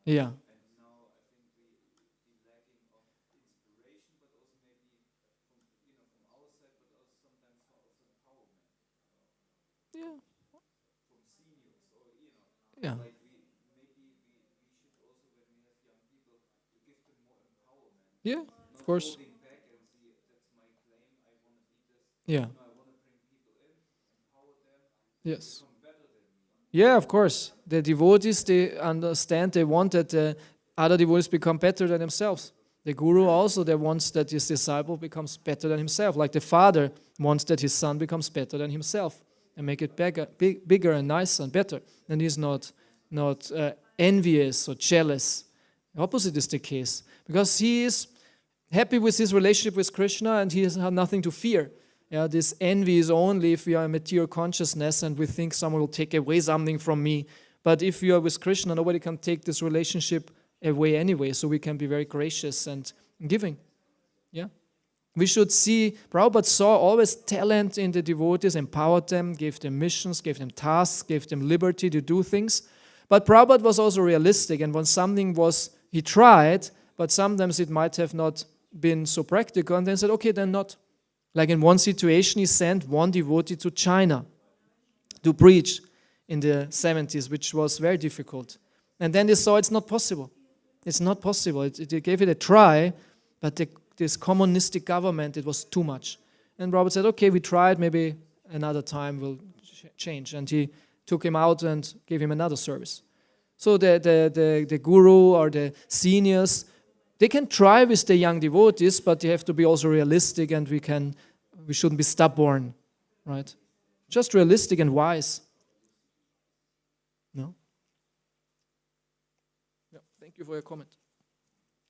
Yeah. Yeah. Yeah, of course. Yeah. Yes. Yeah, of course. The devotees, they understand, they want that the other devotees become better than themselves. The guru also, they wants that his disciple becomes better than himself. Like the father wants that his son becomes better than himself and make it bigger and nicer and better. And he's not envious or jealous. The opposite is the case. Because he is happy with his relationship with Krishna and he has nothing to fear. Yeah, this envy is only if we are in material consciousness and we think someone will take away something from me. But if you are with Krishna, nobody can take this relationship away anyway. So we can be very gracious and giving. Yeah, we should see, Prabhupada saw always talent in the devotees, empowered them, gave them missions, gave them tasks, gave them liberty to do things. But Prabhupada was also realistic, and when something was, he tried, but sometimes it might have not been so practical, and then said, okay, then not. Like in one situation, he sent one devotee to China to preach in the 70s, which was very difficult. And then they saw it's not possible. It's not possible. They gave it a try, but this communistic government, it was too much. And Prabhupada said, okay, we tried, maybe another time we'll change. And he took him out and gave him another service. So the guru or the seniors, they can try with the young devotees, but they have to be also realistic, and we shouldn't be stubborn, right? Just realistic and wise. No? Yeah, thank you for your comment.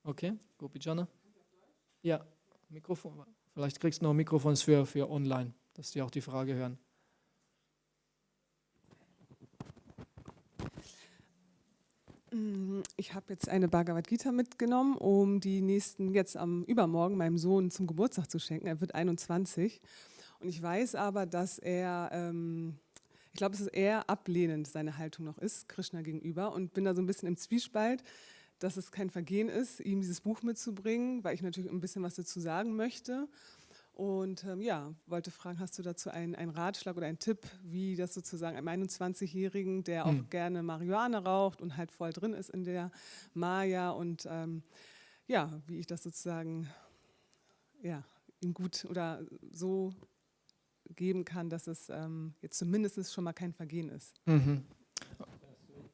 Okay, Gopijana? Ja, Mikrofon. Vielleicht kriegst du noch ein Mikrofon für online, dass die auch die Frage hören. Ich habe jetzt eine Bhagavad Gita mitgenommen, um die jetzt am Übermorgen meinem Sohn zum Geburtstag zu schenken. Er wird 21. Und ich weiß aber, dass ich glaube, es ist eher ablehnend, seine Haltung noch ist, Krishna gegenüber. Und bin da so ein bisschen im Zwiespalt, dass es kein Vergehen ist, ihm dieses Buch mitzubringen, weil ich natürlich ein bisschen was dazu sagen möchte. Und wollte fragen, hast du dazu einen Ratschlag oder einen Tipp, wie das sozusagen einem 21-Jährigen, der auch gerne Marihuana raucht und halt voll drin ist in der Maya und wie ich das sozusagen ihm gut oder so geben kann, dass es jetzt zumindest schon mal kein Vergehen ist.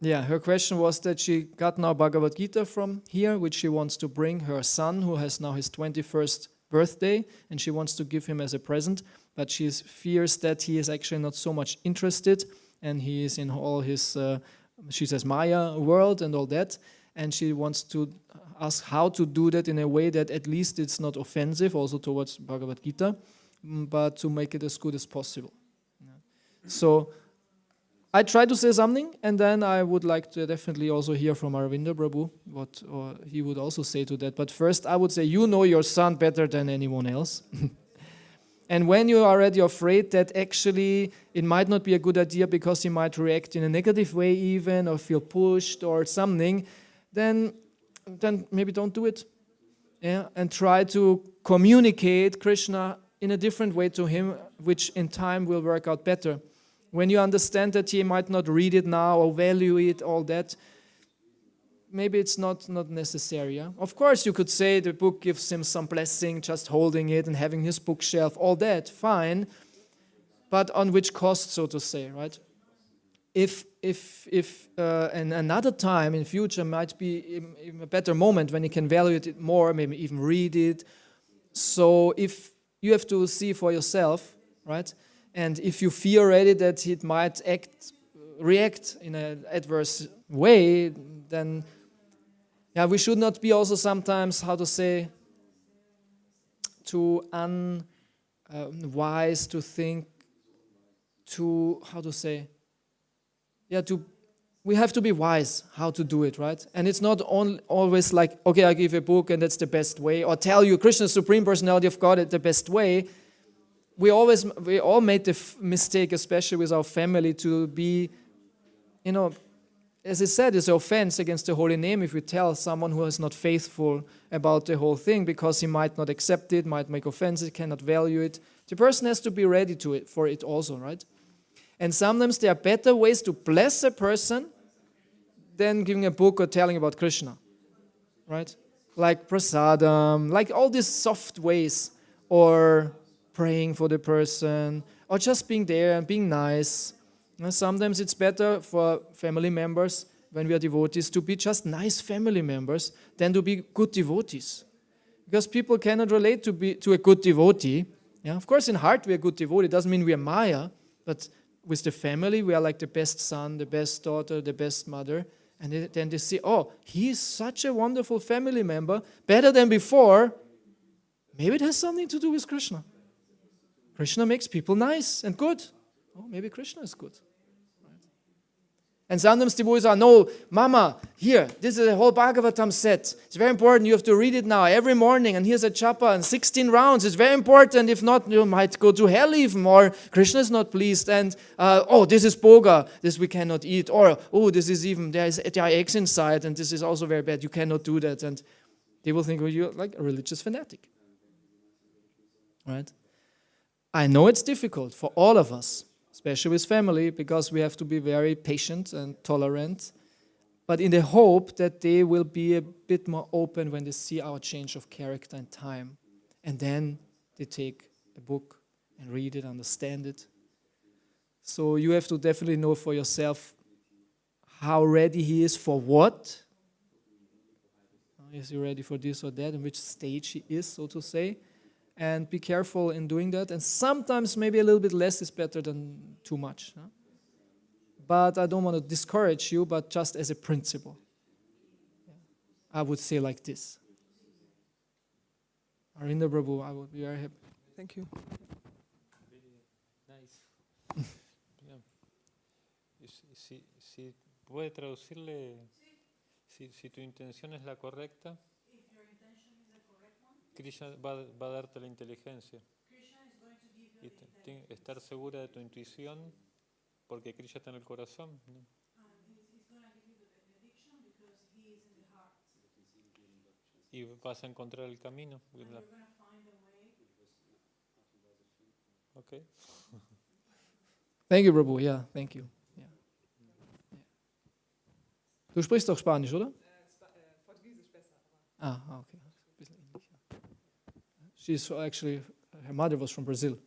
Yeah, her question was that she got now Bhagavad Gita from here, which she wants to bring her son, who has now his 21st birthday, and she wants to give him as a present, but she fears that he is actually not so much interested, and he is in all his, she says, Maya world and all that, and she wants to ask how to do that in a way that at least it's not offensive, also towards Bhagavad Gita, but to make it as good as possible. So, I try to say something, and then I would like to definitely also hear from Aravinda Prabhu what or he would also say to that. But first, I would say you know your son better than anyone else. And when you're already afraid that actually it might not be a good idea because he might react in a negative way even or feel pushed or something, then maybe don't do it. Yeah, and try to communicate Krishna in a different way to him, which in time will work out better. When you understand that he might not read it now or value it, all that, maybe it's not necessary. Yeah? Of course, you could say the book gives him some blessing, just holding it and having his bookshelf, all that, fine. But on which cost, so to say, right? If and another time in future might be a better moment when you can value it more, maybe even read it. So if you have to see for yourself, right? And if you fear already that it might react in an adverse way, then yeah, we should not be also sometimes, how to say, too unwise to think, too, how to say, yeah, we have to be wise how to do it, right? And it's not always like, okay, I give you a book and that's the best way, or tell you Krishna, Supreme Personality of God, it's the best way. We all made the mistake, especially with our family, to be, as I said, it's an offense against the holy name if we tell someone who is not faithful about the whole thing because he might not accept it, might make offenses, cannot value it. The person has to be ready for it also, right? And sometimes there are better ways to bless a person than giving a book or telling about Krishna, right? Like prasadam, like all these soft ways, or praying for the person, or just being there and being nice. And sometimes it's better for family members, when we are devotees, to be just nice family members than to be good devotees. Because people cannot relate to a good devotee. Yeah? Of course, in heart we are good devotee. It doesn't mean we are Maya, but with the family we are like the best son, the best daughter, the best mother. And then they say, oh, he's such a wonderful family member, better than before. Maybe it has something to do with Krishna. Krishna makes people nice and good. Oh, maybe Krishna is good. Right? And sometimes the boys are, no, Mama, here, this is a whole Bhagavatam set. It's very important. You have to read it now every morning. And here's a chappa and 16 rounds. It's very important. If not, you might go to hell even. Or Krishna is not pleased. And, this is boga. This we cannot eat. Or, this is even, there are eggs inside. And this is also very bad. You cannot do that. And they will think, you're like a religious fanatic. Right? I know it's difficult for all of us, especially with family, because we have to be very patient and tolerant, but in the hope that they will be a bit more open when they see our change of character and time. And then they take a book and read it, understand it. So you have to definitely know for yourself how ready he is for what. Is he ready for this or that, in which stage he is, so to say. And be careful in doing that. And sometimes maybe a little bit less is better than too much. Huh? But I don't want to discourage you, but just as a principle. I would say like this. Arinda Prabhu, I would be very happy. Thank you. Nice. Si puede traducirle, si tu intención es la correcta, Krishna va a darte la inteligencia. Y estar segura de tu intuición, porque Krishna está en el corazón, ¿no? Y vas a encontrar el camino. Okay. Thank you, Prabhu. Yeah, thank you. Yeah. Du sprichst doch Spanisch, oder? Portugiesisch besser. Okay. She's actually, her mother was from Brazil.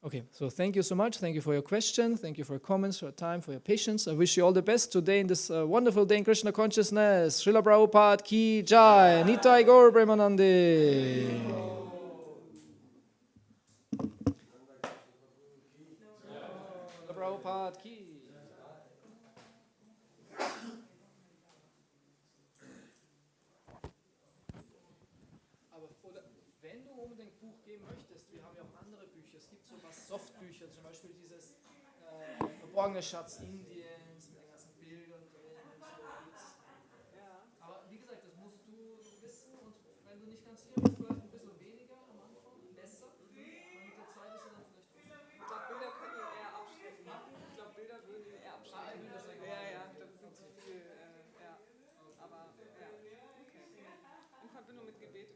Okay, so thank you so much. Thank you for your question. Thank you for your comments, for your time, for your patience. I wish you all the best today in this wonderful day in Krishna consciousness. Srila Prabhupada ki jai. Nitai Gaur Premanande. Srila Prabhupada ki. Aber wenn du unbedingt Buch geben möchtest, wir haben ja auch andere Es gibt so was Softbücher, zum Beispiel dieses verborgene Schatz Indiens mit den ganzen Bildern drin und so geht's. Ja. Aber wie gesagt, das musst du wissen und wenn du nicht ganz sicher bist, vielleicht ein bisschen weniger am Anfang, besser. Und mit der Zeit ist er dann vielleicht Ich glaube, Bilder können ihn eher abschrecken. Ich glaube, Bilder würden ihn eher abschrecken. Bilder schrecken Ja, auch. ja, ich glaube, es sind zu viel. Ja. Aber, ja, okay. In Verbindung mit Gebet.